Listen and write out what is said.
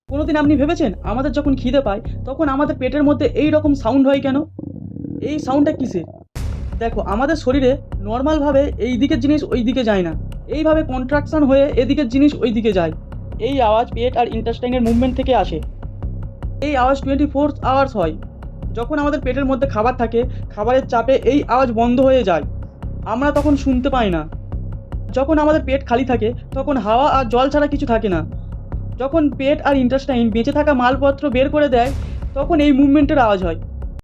কোনোদিন আপনি ভেবেছেন আমাদের যখন খিদে পায় তখন আমাদের পেটের মধ্যে এই রকম সাউন্ড হয় কেন? এই সাউন্ডটা কিসের? দেখো, আমাদের শরীরে নর্মালভাবে এই দিকের জিনিস ওই দিকে যায় না, এইভাবে কন্ট্রাকশন হয়ে এদিকের জিনিস ওই দিকে যায়। এই আওয়াজ পেট আর ইন্টেস্টাইনের মুভমেন্ট থেকে আসে। এই আওয়াজ 24 আওয়ার্স হয়। যখন আমাদের পেটের মধ্যে খাবার থাকে, খাবারের চাপে এই আওয়াজ বন্ধ হয়ে যায়, আমরা তখন শুনতে পাই না। যখন আমাদের পেট খালি থাকে তখন হাওয়া আর জল ছাড়া কিছু থাকে না। যখন পেট আর ইন্টেস্টাইন বেঁচে থাকা মালপত্র বের করে দেয় তখন এই মুভমেন্টের আওয়াজ হয়।